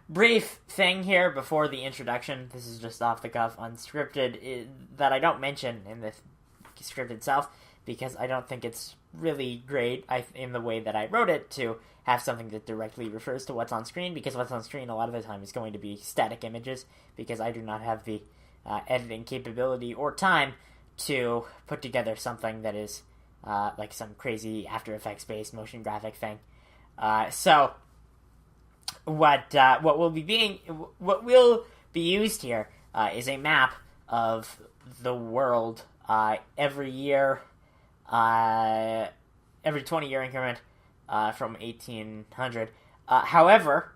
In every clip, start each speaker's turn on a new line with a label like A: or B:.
A: brief thing here before the introduction. This is just off the cuff, unscripted, that I don't mention in the script itself because I don't think it's really great in the way that I wrote it to have something that directly refers to what's on screen, because what's on screen a lot of the time is going to be static images, because I do not have the editing capability or time to put together something that is like some crazy After Effects based motion graphic thing. So what will be used here is a map of the world every year, every 20-year increment from 1800. However,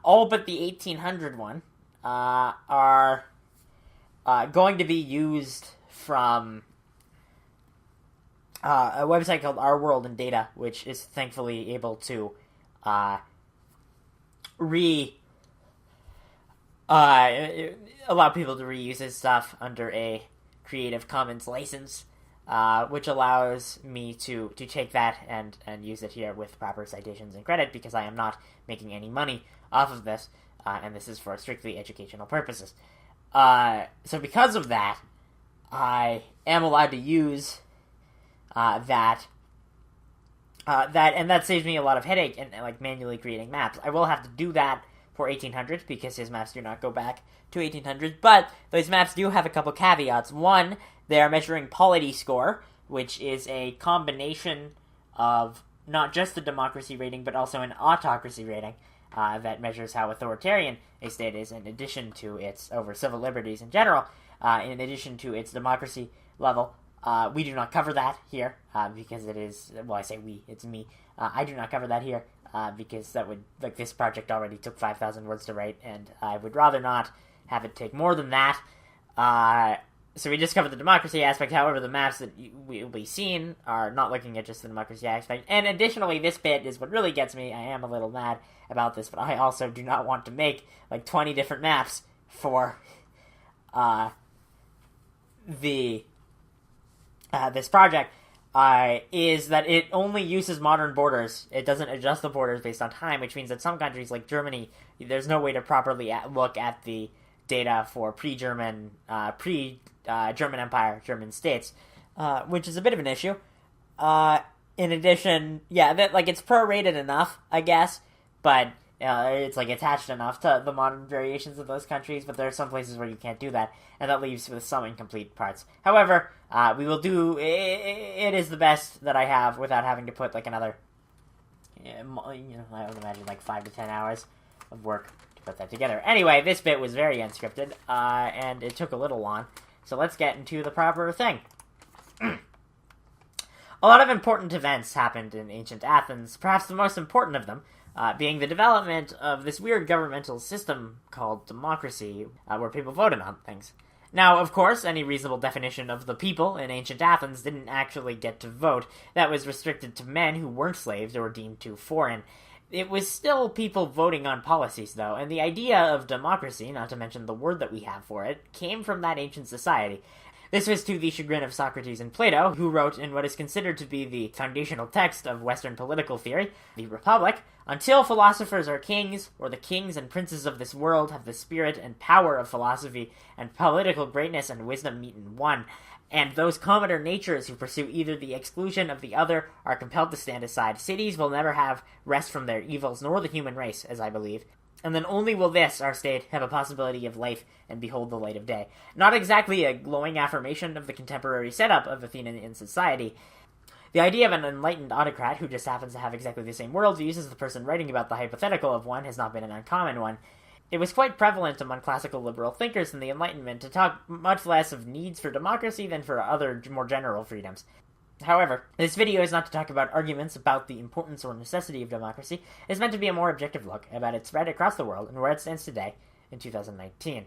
A: all but the 1800 one are going to be used from a website called Our World in Data, which is thankfully able to allow people to reuse his stuff under a Creative Commons license, which allows me to take that and use it here with proper citations and credit, because I am not making any money off of this, and this is for strictly educational purposes. So because of that, I am allowed to use that, and that saves me a lot of headache and like manually creating maps. I will have to do that for 1800 because his maps do not go back to 1800, but those maps do have a couple caveats. One, they are measuring polity score, which is a combination of not just the democracy rating, but also an autocracy rating that measures how authoritarian a state is, in addition to its over civil liberties in general, in addition to its democracy level. We do not cover that here because it is, well, I say we, it's me. I do not cover that here because that would, like, this project already took 5,000 words to write, and I would rather not have it take more than that. So we just covered the democracy aspect. However, the maps that will be seen are not looking at just the democracy aspect. And additionally, this bit is what really gets me. I am a little mad about this, but I also do not want to make like 20 different maps for this project. Is that it only uses modern borders. It doesn't adjust the borders based on time, which means that some countries like Germany, there's no way to properly look at the data for pre-German Empire, German states, which is a bit of an issue. In addition, it's prorated enough, I guess, but it's like attached enough to the modern variations of those countries, but there are some places where you can't do that, and that leaves with some incomplete parts. However, we will do, it is the best that I have without having to put like another, I would imagine like 5 to 10 hours of work to put that together. Anyway, this bit was very unscripted, and it took a little long, so let's get into the proper thing. A lot of important events happened in ancient Athens, perhaps the most important of them being the development of this weird governmental system called democracy, where people voted on things. Now, of course, any reasonable definition of the people in ancient Athens didn't actually get to vote. That was restricted to men who weren't slaves or were deemed too foreign. It was still people voting on policies, though, and the idea of democracy, not to mention the word that we have for it, came from that ancient society. This was to the chagrin of Socrates and Plato, who wrote in what is considered to be the foundational text of Western political theory, the Republic, "Until philosophers are kings, or the kings and princes of this world have the spirit and power of philosophy, and political greatness and wisdom meet in one, and those commoner natures who pursue either the exclusion of the other are compelled to stand aside, cities will never have rest from their evils, nor the human race, as I believe. And then only will this, our state, have a possibility of life and behold the light of day." Not exactly a glowing affirmation of the contemporary setup of Athenian society. The idea of an enlightened autocrat who just happens to have exactly the same worldviews as the person writing about the hypothetical of one has not been an uncommon one. It was quite prevalent among classical liberal thinkers in the Enlightenment to talk much less of needs for democracy than for other more general freedoms. However, this video is not to talk about arguments about the importance or necessity of democracy. It is meant to be a more objective look about its spread across the world and where it stands today in 2019.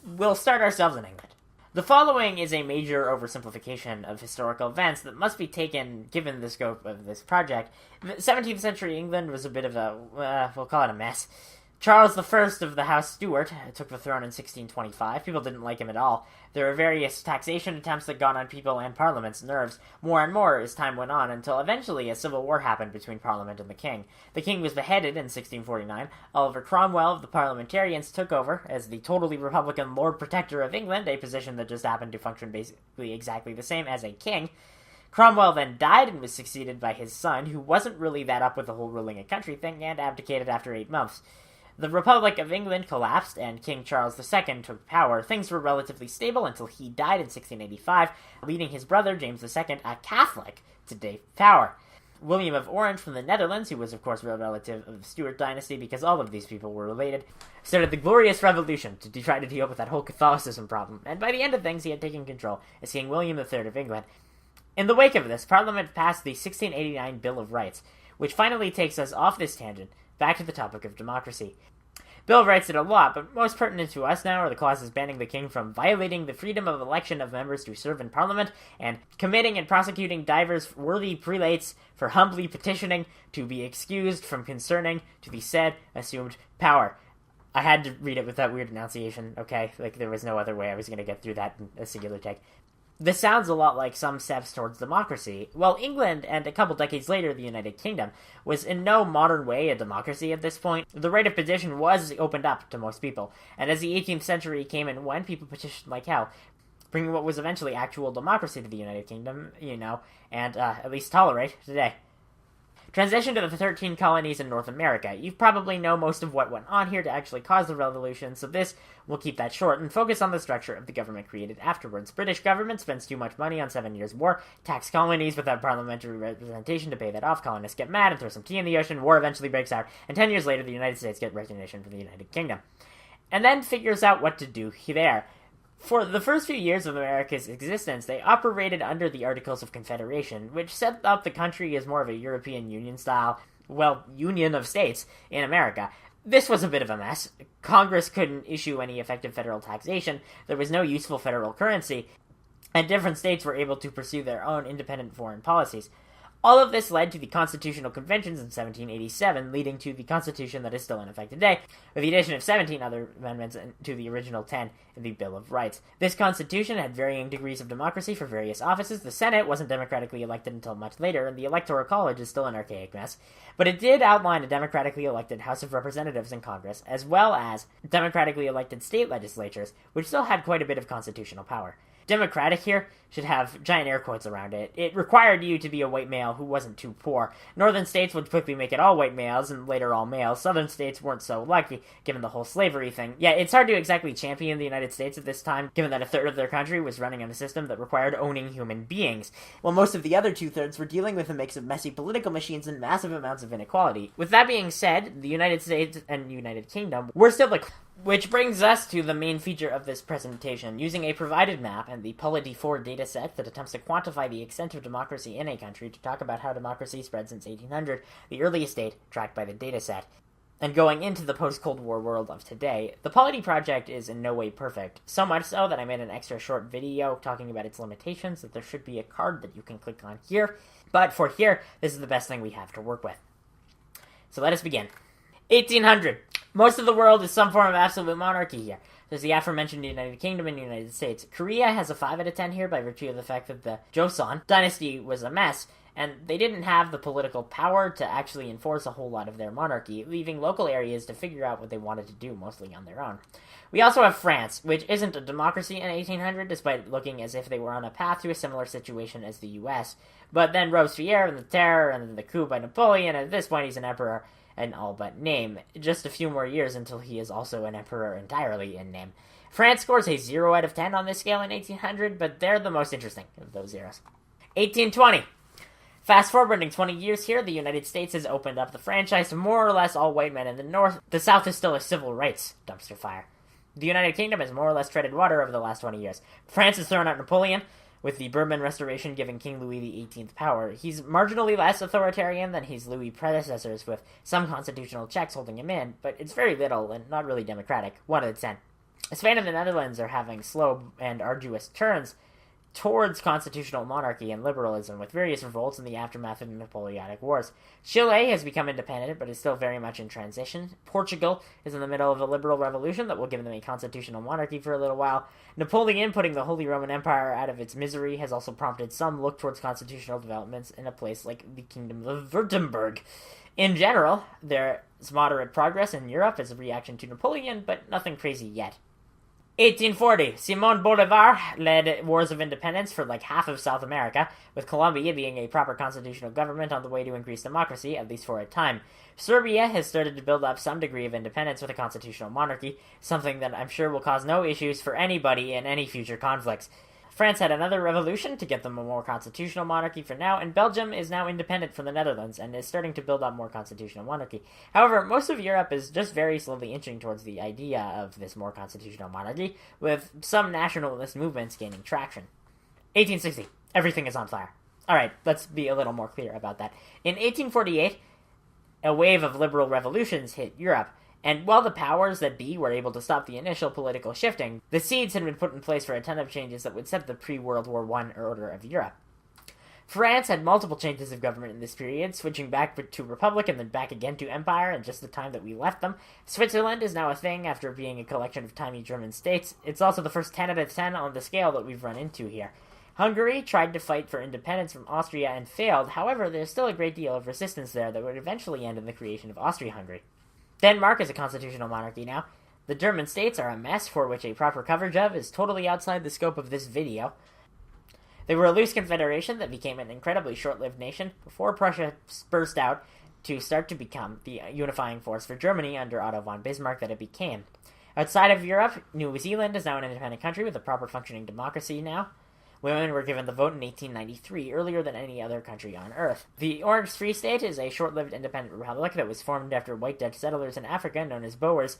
A: We'll start ourselves in England. The following is a major oversimplification of historical events that must be taken given the scope of this project. 17th century England was a bit of a, we'll call it a mess. Charles I of the House Stuart took the throne in 1625. People didn't like him at all. There were various taxation attempts that got on people and Parliament's nerves more and more as time went on, until eventually a civil war happened between Parliament and the king. The king was beheaded in 1649. Oliver Cromwell of the Parliamentarians took over as the totally Republican Lord Protector of England, a position that just happened to function basically exactly the same as a king. Cromwell then died and was succeeded by his son, who wasn't really that up with the whole ruling a country thing, and abdicated after 8 months. The Republic of England collapsed, and King Charles II took power. Things were relatively stable until he died in 1685, leading his brother, James II, a Catholic, to take power. William of Orange from the Netherlands, who was of course a relative of the Stuart dynasty because all of these people were related, started the Glorious Revolution to try to deal with that whole Catholicism problem, and by the end of things he had taken control as King William III of England. In the wake of this, Parliament passed the 1689 Bill of Rights, which finally takes us off this tangent back to the topic of democracy. Bill of Rights did a lot, but most pertinent to us now are the clauses banning the king from violating the freedom of election of members to serve in Parliament, and committing and prosecuting divers worthy prelates for humbly petitioning to be excused from concerning to the said assumed power. I had to read it with that weird enunciation, okay? Like, there was no other way I was going to get through that in a singular take. This sounds a lot like some steps towards democracy. Well, England, and a couple decades later the United Kingdom, was in no modern way a democracy at this point. The right of petition was opened up to most people, and as the 18th century came and went, people petitioned like hell, bringing what was eventually actual democracy to the United Kingdom, and at least tolerate today. Transition to the 13 colonies in North America. You probably know most of what went on here to actually cause the revolution, so this will keep that short and focus on the structure of the government created afterwards. British government spends too much money on 7 Years' War, tax colonies without parliamentary representation to pay that off, colonists get mad and throw some tea in the ocean, war eventually breaks out, and 10 years later the United States get recognition from the United Kingdom. And then figures out what to do there. For the first few years of America's existence, they operated under the Articles of Confederation, which set up the country as more of a European Union-style, union of states in America. This was a bit of a mess. Congress couldn't issue any effective federal taxation, there was no useful federal currency, and different states were able to pursue their own independent foreign policies. All of this led to the Constitutional Conventions in 1787, leading to the Constitution that is still in effect today, with the addition of 17 other amendments to the original 10 in the Bill of Rights. This Constitution had varying degrees of democracy for various offices. The Senate wasn't democratically elected until much later, and the Electoral College is still an archaic mess. But it did outline a democratically elected House of Representatives in Congress, as well as democratically elected state legislatures, which still had quite a bit of constitutional power. Democratic here should have giant air quotes around it. It required you to be a white male who wasn't too poor. Northern states would quickly make it all white males, and later all males. Southern states weren't so lucky, given the whole slavery thing. Yeah, it's hard to exactly champion the United States at this time, given that a third of their country was running on a system that required owning human beings, while most of the other two-thirds were dealing with a mix of messy political machines and massive amounts of inequality. With that being said, the United States and United Kingdom were still the... Which brings us to the main feature of this presentation. Using a provided map and the Polity-4 dataset that attempts to quantify the extent of democracy in a country to talk about how democracy spread since 1800, the earliest date tracked by the dataset. And going into the post-Cold War world of today, the Polity project is in no way perfect. So much so that I made an extra short video talking about its limitations, that there should be a card that you can click on here. But for here, this is the best thing we have to work with. So let us begin. 1800. Most of the world is some form of absolute monarchy here. There's the aforementioned United Kingdom and United States. Korea has a 5 out of 10 here by virtue of the fact that the Joseon dynasty was a mess, and they didn't have the political power to actually enforce a whole lot of their monarchy, leaving local areas to figure out what they wanted to do, mostly on their own. We also have France, which isn't a democracy in 1800, despite looking as if they were on a path to a similar situation as the US. But then Robespierre and the Terror and then the coup by Napoleon, and at this point he's an emperor in all but name. Just a few more years until he is also an emperor entirely in name. France scores a 0 out of 10 on this scale in 1800, but they're the most interesting of those zeros. 1820. Fast forwarding 20 years here, the United States has opened up the franchise to more or less all white men in the North. The South is still a civil rights dumpster fire. The United Kingdom has more or less treaded water over the last 20 years. France has thrown out Napoleon, with the Bourbon Restoration giving King Louis XVIII power. He's marginally less authoritarian than his Louis predecessors, with some constitutional checks holding him in, but it's very little and not really democratic. 1 out of 10. Spain and the Netherlands are having slow and arduous turns towards constitutional monarchy and liberalism, with various revolts in the aftermath of the Napoleonic Wars. Chile has become independent, but is still very much in transition. Portugal is in the middle of a liberal revolution that will give them a constitutional monarchy for a little while. Napoleon putting the Holy Roman Empire out of its misery has also prompted some look towards constitutional developments in a place like the Kingdom of Württemberg. In general, there is moderate progress in Europe as a reaction to Napoleon, but nothing crazy yet. 1840, Simón Bolívar led wars of independence for like half of South America, with Colombia being a proper constitutional government on the way to increase democracy, at least for a time. Serbia has started to build up some degree of independence with a constitutional monarchy, something that I'm sure will cause no issues for anybody in any future conflicts. France had another revolution to get them a more constitutional monarchy for now, and Belgium is now independent from the Netherlands and is starting to build up more constitutional monarchy. However, most of Europe is just very slowly inching towards the idea of this more constitutional monarchy, with some nationalist movements gaining traction. 1860. Everything is on fire. Alright, let's be a little more clear about that. In 1848, a wave of liberal revolutions hit Europe, and while the powers that be were able to stop the initial political shifting, the seeds had been put in place for a ton of changes that would set the pre-World War I order of Europe. France had multiple changes of government in this period, switching back to republic and then back again to empire in just the time that we left them. Switzerland is now a thing after being a collection of tiny German states. It's also the first 10 out of 10 on the scale that we've run into here. Hungary tried to fight for independence from Austria and failed. However, there's still a great deal of resistance there that would eventually end in the creation of Austria-Hungary. Denmark is a constitutional monarchy now. The German states are a mess for which a proper coverage of is totally outside the scope of this video. They were a loose confederation that became an incredibly short-lived nation before Prussia burst out to start to become the unifying force for Germany under Otto von Bismarck that it became. Outside of Europe, New Zealand is now an independent country with a proper functioning democracy now. Women were given the vote in 1893, earlier than any other country on Earth. The Orange Free State is a short-lived independent republic that was formed after white Dutch settlers in Africa, known as Boers,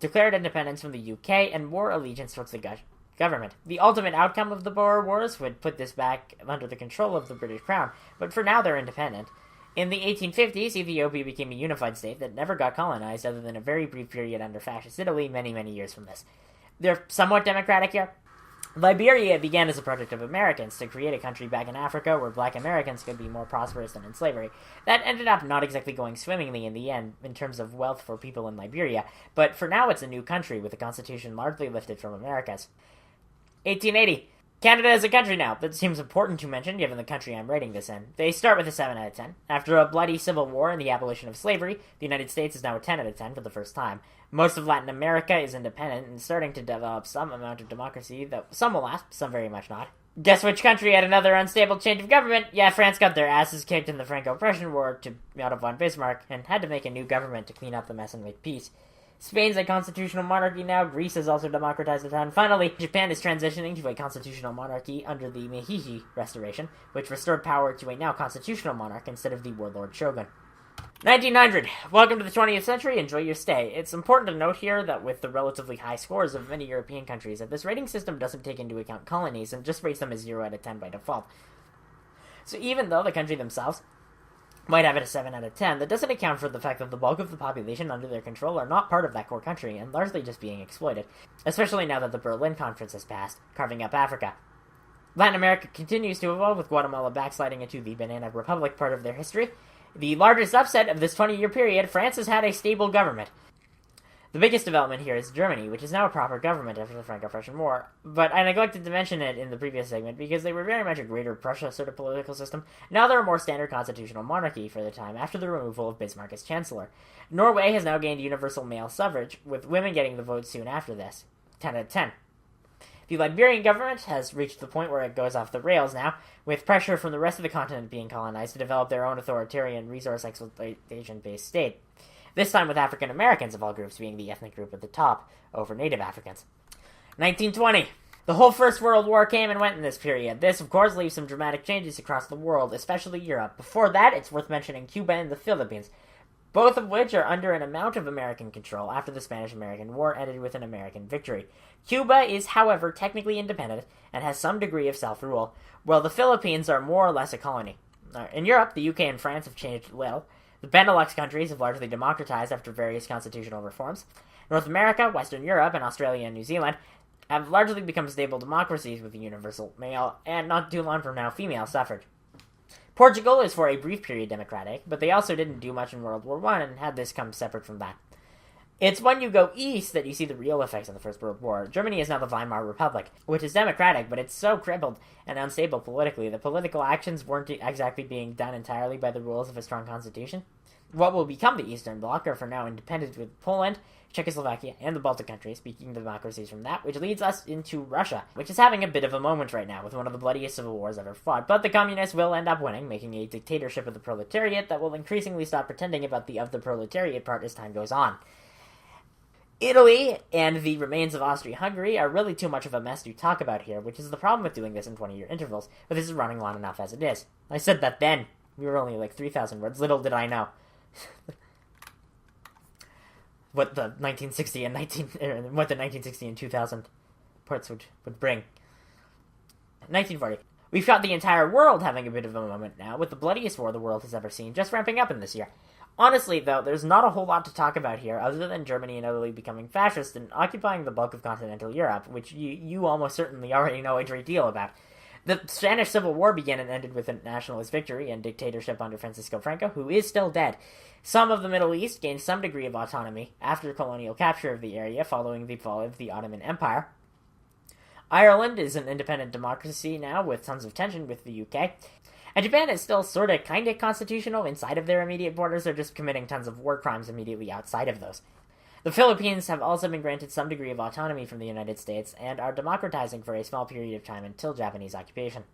A: declared independence from the UK and wore allegiance towards the government. The ultimate outcome of the Boer Wars would put this back under the control of the British Crown, but for now they're independent. In the 1850s, Ethiopia became a unified state that never got colonized other than a very brief period under fascist Italy many, many years from this. They're somewhat democratic here. Liberia began as a project of Americans to create a country back in Africa where black Americans could be more prosperous than in slavery. That ended up not exactly going swimmingly in the end in terms of wealth for people in Liberia, but for now it's a new country with a constitution largely lifted from America's. 1880. Canada is a country now. That seems important to mention given the country I'm writing this in. They start with a 7 out of 10. After a bloody civil war and the abolition of slavery, the United States is now a 10 out of 10 for the first time. Most of Latin America is independent and starting to develop some amount of democracy, though some will last, some very much not. Guess which country had another unstable change of government? Yeah, France got their asses kicked in the Franco-Prussian War to Otto von Bismarck and had to make a new government to clean up the mess and make peace. Spain's a constitutional monarchy now. Greece has also democratized a ton. Finally, Japan is transitioning to a constitutional monarchy under the Meiji Restoration, which restored power to a now constitutional monarch instead of the warlord shogun. 1900. Welcome to the 20th century. Enjoy your stay. It's important to note here that with the relatively high scores of many European countries, that this rating system doesn't take into account colonies and just rates them as 0 out of 10 by default. So even though the country themselves might have it a 7 out of 10, that doesn't account for the fact that the bulk of the population under their control are not part of that core country and largely just being exploited, especially now that the Berlin Conference has passed, carving up Africa. Latin America continues to evolve, with Guatemala backsliding into the Banana Republic part of their history. The largest upset of this 20-year period, France has had a stable government. The biggest development here is Germany, which is now a proper government after the Franco-Prussian War, but I neglected to mention it in the previous segment because they were very much a Greater Prussia sort of political system. Now they're a more standard constitutional monarchy for the time after the removal of Bismarck as chancellor. Norway has now gained universal male suffrage, with women getting the vote soon after this. 10 out of 10. The Liberian government has reached the point where it goes off the rails now, with pressure from the rest of the continent being colonized to develop their own authoritarian resource exploitation-based state. This time with African Americans of all groups being the ethnic group at the top, over Native Africans. 1920. The whole First World War came and went in this period. This, of course, leaves some dramatic changes across the world, especially Europe. Before that, it's worth mentioning Cuba and the Philippines, both of which are under an amount of American control after the Spanish-American War ended with an American victory. Cuba is, however, technically independent and has some degree of self-rule, while the Philippines are more or less a colony. In Europe, the UK and France have changed little. The Benelux countries have largely democratized after various constitutional reforms. North America, Western Europe, and Australia and New Zealand have largely become stable democracies with a universal male, and not too long from now, female suffrage. Portugal is for a brief period democratic, but they also didn't do much in World War I and had this come separate from that. It's when you go east that you see the real effects of the First World War. Germany is now the Weimar Republic, which is democratic, but it's so crippled and unstable politically that political actions weren't exactly being done entirely by the rules of a strong constitution. What will become the Eastern Bloc are for now independent, with Poland, Czechoslovakia, and the Baltic countries speaking democracies from that, which leads us into Russia, which is having a bit of a moment right now with one of the bloodiest civil wars ever fought. But the communists will end up winning, making a dictatorship of the proletariat that will increasingly stop pretending about the of the proletariat part as time goes on. Italy and the remains of Austria-Hungary are really too much of a mess to talk about here, which is the problem with doing this in 20-year intervals, but this is running long enough as it is. I said that then. We were only like 3,000 words. Little did I know what the 1960 and 2000 parts would bring. 1940. We've got the entire world having a bit of a moment now, with the bloodiest war the world has ever seen just ramping up in this year. Honestly, though, there's not a whole lot to talk about here, other than Germany and Italy becoming fascist and occupying the bulk of continental Europe, which you almost certainly already know a great deal about. The Spanish Civil War began and ended with a nationalist victory and dictatorship under Francisco Franco, who is still dead. Some of the Middle East gained some degree of autonomy after colonial capture of the area following the fall of the Ottoman Empire. Ireland is an independent democracy now, with tons of tension with the UK. And Japan is still sorta kinda constitutional inside of their immediate borders. They're just committing tons of war crimes immediately outside of those. The Philippines have also been granted some degree of autonomy from the United States and are democratizing for a small period of time until Japanese occupation.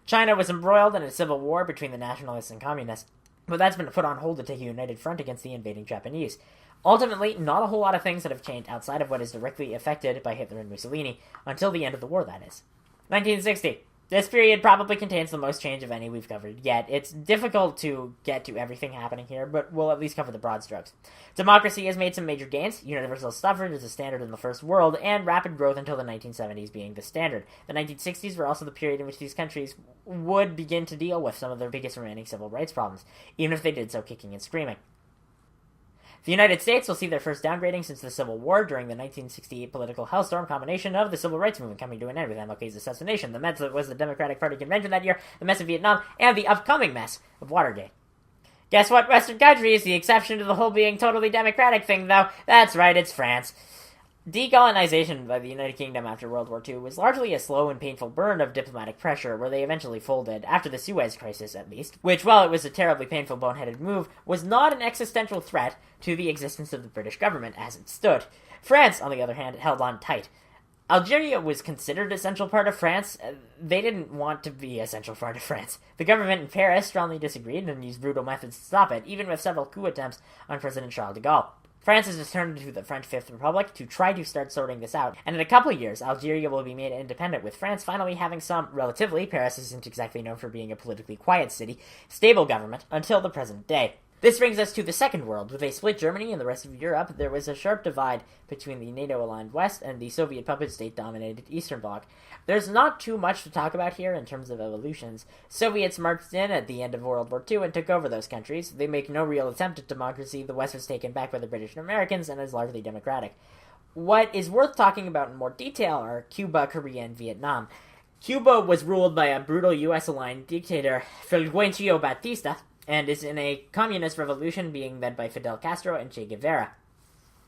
A: China was embroiled in a civil war between the nationalists and communists, but that's been put on hold to take a united front against the invading Japanese. Ultimately, not a whole lot of things that have changed outside of what is directly affected by Hitler and Mussolini, until the end of the war, that is. 1960. This period probably contains the most change of any we've covered yet. It's difficult to get to everything happening here, but we'll at least cover the broad strokes. Democracy has made some major gains. Universal suffrage is a standard in the First World, and rapid growth until the 1970s being the standard. The 1960s were also the period in which these countries would begin to deal with some of their biggest remaining civil rights problems, even if they did so kicking and screaming. The United States will see their first downgrading since the Civil War during the 1968 political hellstorm combination of the Civil Rights Movement coming to an end with MLK's assassination, the mess that was the Democratic Party convention that year, the mess of Vietnam, and the upcoming mess of Watergate. Guess what Western country is the exception to the whole being totally democratic thing, though? That's right, it's France. Decolonization by the United Kingdom after World War II was largely a slow and painful burn of diplomatic pressure, where they eventually folded, after the Suez Crisis at least, which, while it was a terribly painful boneheaded move, was not an existential threat to the existence of the British government as it stood. France, on the other hand, held on tight. Algeria was considered a central part of France. They didn't want to be a central part of France. The government in Paris strongly disagreed and used brutal methods to stop it, even with several coup attempts on President Charles de Gaulle. France has just turned to the French Fifth Republic to try to start sorting this out, and in a couple of years, Algeria will be made independent, with France finally having some, relatively, Paris isn't exactly known for being a politically quiet city, stable government until the present day. This brings us to the Second World. With a split Germany and the rest of Europe, there was a sharp divide between the NATO-aligned West and the Soviet puppet state-dominated Eastern Bloc. There's not too much to talk about here in terms of evolutions. Soviets marched in at the end of World War II and took over those countries. They make no real attempt at democracy. The West was taken back by the British and Americans and is largely democratic. What is worth talking about in more detail are Cuba, Korea, and Vietnam. Cuba was ruled by a brutal U.S.-aligned dictator, Fulgencio Batista, and is in a communist revolution being led by Fidel Castro and Che Guevara.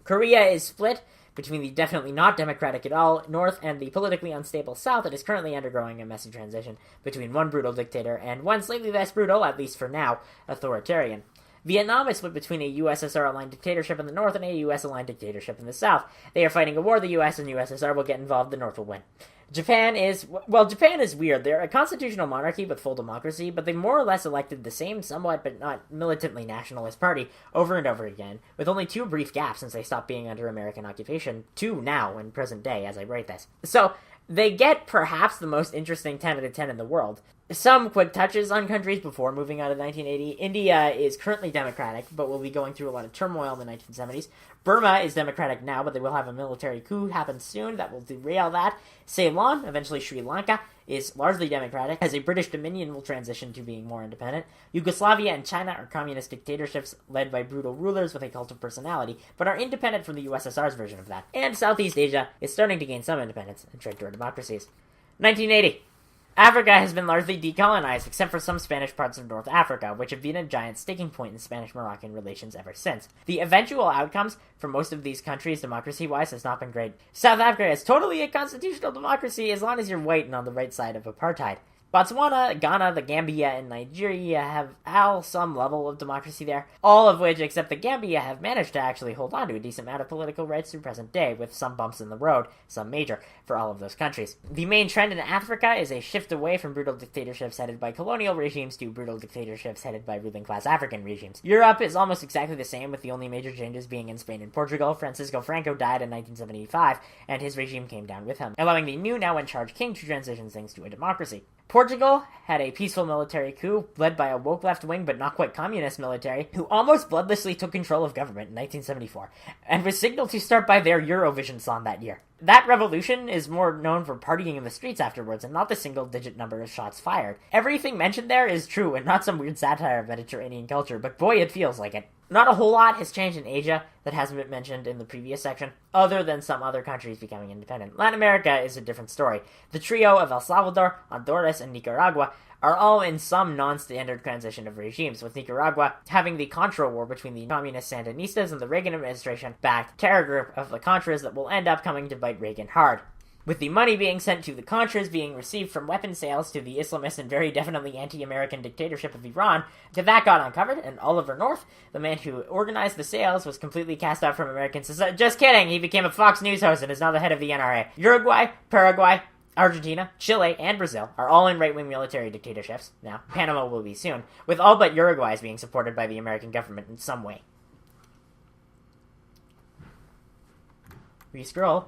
A: Korea is split between the definitely not democratic at all North and the politically unstable South that is currently undergoing a messy transition between one brutal dictator and one slightly less brutal, at least for now, authoritarian. Vietnam is split between a USSR-aligned dictatorship in the North and a US-aligned dictatorship in the South. They are fighting a war. The US and USSR will get involved. The North will win. Japan is weird. They're a constitutional monarchy with full democracy, but they more or less elected the same somewhat but not militantly nationalist party over and over again, with only 2 brief gaps since they stopped being under American occupation, 2 now in present day as I write this. So, they get perhaps the most interesting 10 out of 10 in the world. Some quick touches on countries before moving on to 1980. India is currently democratic, but will be going through a lot of turmoil in the 1970s. Burma is democratic now, but they will have a military coup happen soon that will derail that. Ceylon, eventually Sri Lanka, is largely democratic, as a British Dominion will transition to being more independent. Yugoslavia and China are communist dictatorships led by brutal rulers with a cult of personality, but are independent from the USSR's version of that. And Southeast Asia is starting to gain some independence and trend toward democracies. 1980. Africa has been largely decolonized, except for some Spanish parts of North Africa, which have been a giant sticking point in Spanish-Moroccan relations ever since. The eventual outcomes for most of these countries, democracy-wise, has not been great. South Africa is totally a constitutional democracy as long as you're white and on the right side of apartheid. Botswana, Ghana, the Gambia, and Nigeria have all some level of democracy there, all of which, except the Gambia, have managed to actually hold on to a decent amount of political rights through present day, with some bumps in the road, some major, for all of those countries. The main trend in Africa is a shift away from brutal dictatorships headed by colonial regimes to brutal dictatorships headed by ruling class African regimes. Europe is almost exactly the same, with the only major changes being in Spain and Portugal. Francisco Franco died in 1975, and his regime came down with him, allowing the new, now in charge king to transition things to a democracy. Portugal had a peaceful military coup led by a woke left-wing but not quite communist military who almost bloodlessly took control of government in 1974 and was signaled to start by their Eurovision song that year. That revolution is more known for partying in the streets afterwards and not the single-digit number of shots fired. Everything mentioned there is true and not some weird satire of Mediterranean culture, but boy, it feels like it. Not a whole lot has changed in Asia that hasn't been mentioned in the previous section, other than some other countries becoming independent. Latin America is a different story. The trio of El Salvador, Honduras, and Nicaragua are all in some non-standard transition of regimes, with Nicaragua having the Contra War between the communist Sandinistas and the Reagan administration-backed terror group of the Contras that will end up coming to bite Reagan hard. With the money being sent to the Contras being received from weapon sales to the Islamist and very definitely anti-American dictatorship of Iran, that got uncovered, and Oliver North, the man who organized the sales, was completely cast out from American society. Just kidding, he became a Fox News host and is now the head of the NRA. Uruguay, Paraguay, Argentina, Chile, and Brazil are all in right-wing military dictatorships. Now, Panama will be soon, with all but Uruguay's being supported by the American government in some way. We scroll.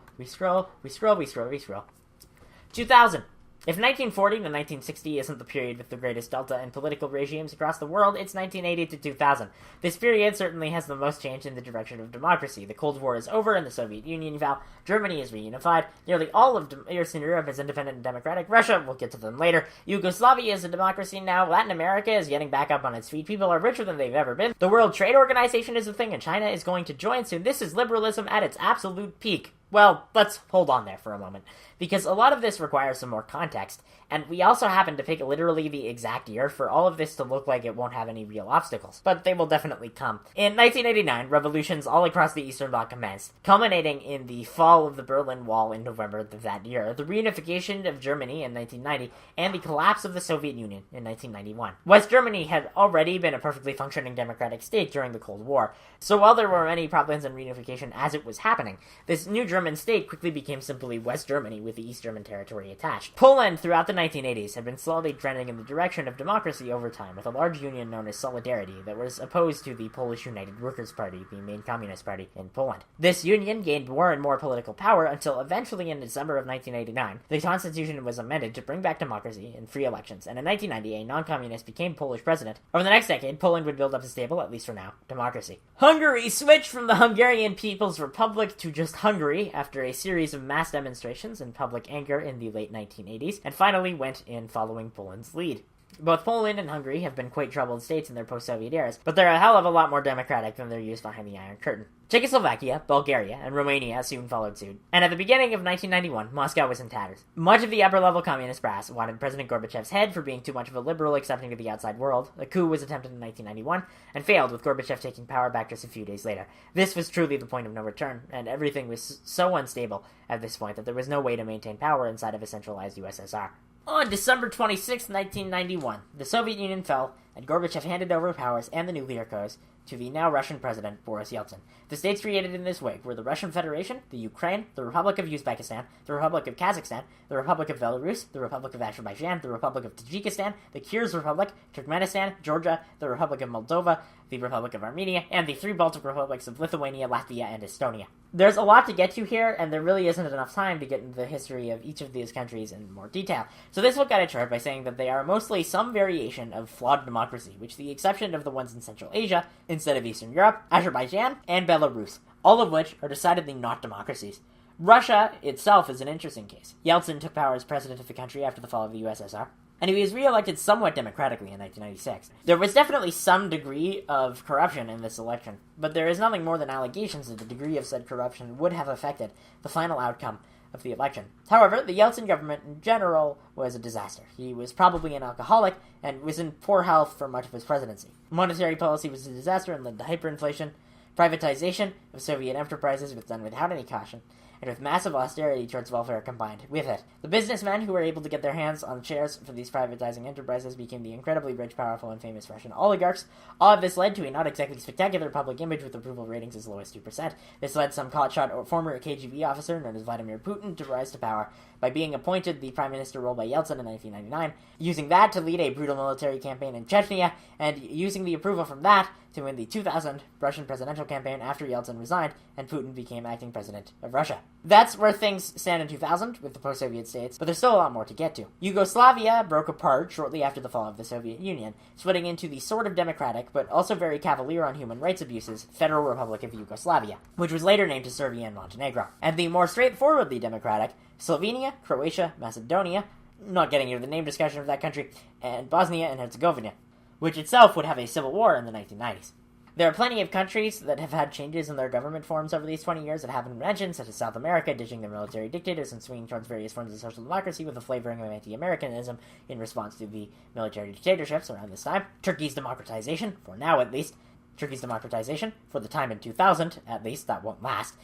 A: 2000. If 1940 to 1960 isn't the period with the greatest delta in political regimes across the world, it's 1980 to 2000. This period certainly has the most change in the direction of democracy. The Cold War is over and the Soviet Union fell. Germany is reunified. Nearly all of Eastern Europe is independent and democratic. Russia, we'll get to them later. Yugoslavia is a democracy now. Latin America is getting back up on its feet. People are richer than they've ever been. The World Trade Organization is a thing, and China is going to join soon. This is liberalism at its absolute peak. Well, let's hold on there for a moment, because a lot of this requires some more context, and we also happen to pick literally the exact year for all of this to look like it won't have any real obstacles, but they will definitely come. In 1989, revolutions all across the Eastern Bloc commenced, culminating in the fall of the Berlin Wall in November of that year, the reunification of Germany in 1990, and the collapse of the Soviet Union in 1991. West Germany had already been a perfectly functioning democratic state during the Cold War, so while there were many problems in reunification as it was happening, this new German state quickly became simply West Germany with the East German territory attached. Poland, throughout the 1980s, had been slowly trending in the direction of democracy over time, with a large union known as Solidarity that was opposed to the Polish United Workers' Party, the main communist party in Poland. This union gained more and more political power until eventually in December of 1989, the constitution was amended to bring back democracy and free elections, and in 1990, a non-communist became Polish president. Over the next decade, Poland would build up a stable, at least for now, democracy. Hungary switched from the Hungarian People's Republic to just Hungary after a series of mass demonstrations and public anger in the late 1980s, and finally went in following Poland's lead. Both Poland and Hungary have been quite troubled states in their post-Soviet eras, but they're a hell of a lot more democratic than their use behind the Iron Curtain. Czechoslovakia, Bulgaria, and Romania soon followed suit, and at the beginning of 1991, Moscow was in tatters. Much of the upper-level communist brass wanted President Gorbachev's head for being too much of a liberal accepting of the outside world. A coup was attempted in 1991, and failed, with Gorbachev taking power back just a few days later. This was truly the point of no return, and everything was so unstable at this point that there was no way to maintain power inside of a centralized USSR. On December 26, 1991, the Soviet Union fell, and Gorbachev handed over powers and the nuclear codes to the now Russian president, Boris Yeltsin. The states created in this wake were the Russian Federation, the Ukraine, the Republic of Uzbekistan, the Republic of Kazakhstan, the Republic of Belarus, the Republic of Azerbaijan, the Republic of Tajikistan, the Kyrgyz Republic, Turkmenistan, Georgia, the Republic of Moldova, the Republic of Armenia, and the three Baltic republics of Lithuania, Latvia, and Estonia. There's a lot to get to here, and there really isn't enough time to get into the history of each of these countries in more detail. So this will get a chart by saying that they are mostly some variation of flawed democracy, with the exception of the ones in Central Asia, instead of Eastern Europe, Azerbaijan, and Belarus, all of which are decidedly not democracies. Russia itself is an interesting case. Yeltsin took power as president of the country after the fall of the USSR, and he was re-elected somewhat democratically in 1996. There was definitely some degree of corruption in this election, but there is nothing more than allegations that the degree of said corruption would have affected the final outcome of the election. However, the Yeltsin government in general was a disaster. He was probably an alcoholic and was in poor health for much of his presidency. Monetary policy was a disaster and led to hyperinflation. Privatization of Soviet enterprises was done without any caution, and with massive austerity towards welfare combined with it. The businessmen who were able to get their hands on shares for these privatizing enterprises became the incredibly rich, powerful, and famous Russian oligarchs. All of this led to a not exactly spectacular public image with approval ratings as low as 2%. This led some hotshot former KGB officer known as Vladimir Putin to rise to power by being appointed the prime minister role by Yeltsin in 1999, using that to lead a brutal military campaign in Chechnya, and using the approval from that to win the 2000 Russian presidential campaign after Yeltsin resigned and Putin became acting president of Russia. That's where things stand in 2000 with the post-Soviet states, but there's still a lot more to get to. Yugoslavia broke apart shortly after the fall of the Soviet Union, splitting into the sort of democratic, but also very cavalier on human rights abuses, Federal Republic of Yugoslavia, which was later named to Serbia and Montenegro. And the more straightforwardly democratic, Slovenia, Croatia, Macedonia, not getting into the name discussion of that country, and Bosnia and Herzegovina, which itself would have a civil war in the 1990s. There are plenty of countries that have had changes in their government forms over these 20 years that haven't been mentioned, such as South America, ditching their military dictators and swinging towards various forms of social democracy with a flavoring of anti-Americanism in response to the military dictatorships around this time. Turkey's democratization, for now at least. Turkey's democratization, for the time in 2000, at least, that won't last.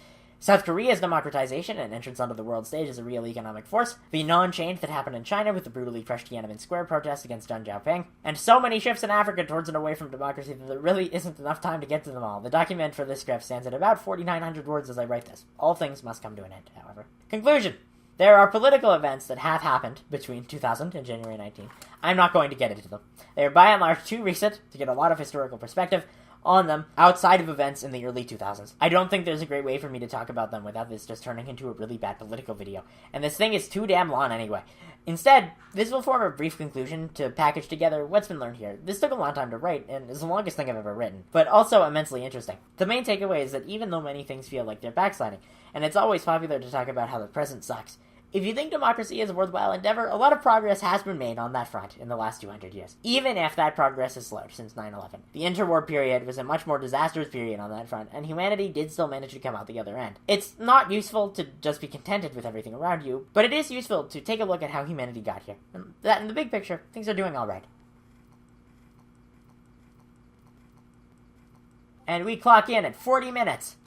A: South Korea's democratization and entrance onto the world stage as a real economic force, the non-change that happened in China with the brutally crushed Tiananmen Square protests against Deng Xiaoping, and so many shifts in Africa towards and away from democracy that there really isn't enough time to get to them all. The document for this script stands at about 4,900 words as I write this. All things must come to an end, however. Conclusion. There are political events that have happened between 2000 and January 19. I'm not going to get into them. They are by and large too recent to get a lot of historical perspective on them outside of events in the early 2000s. I don't think there's a great way for me to talk about them without this just turning into a really bad political video, and this thing is too damn long anyway. Instead, this will form a brief conclusion to package together what's been learned here. This took a long time to write, and is the longest thing I've ever written, but also immensely interesting. The main takeaway is that even though many things feel like they're backsliding, and it's always popular to talk about how the present sucks, if you think democracy is a worthwhile endeavor, a lot of progress has been made on that front in the last 200 years, even if that progress has slowed since 9/11. The interwar period was a much more disastrous period on that front, and humanity did still manage to come out the other end. It's not useful to just be contented with everything around you, but it is useful to take a look at how humanity got here. And that in the big picture, things are doing alright. And we clock in at 40 minutes.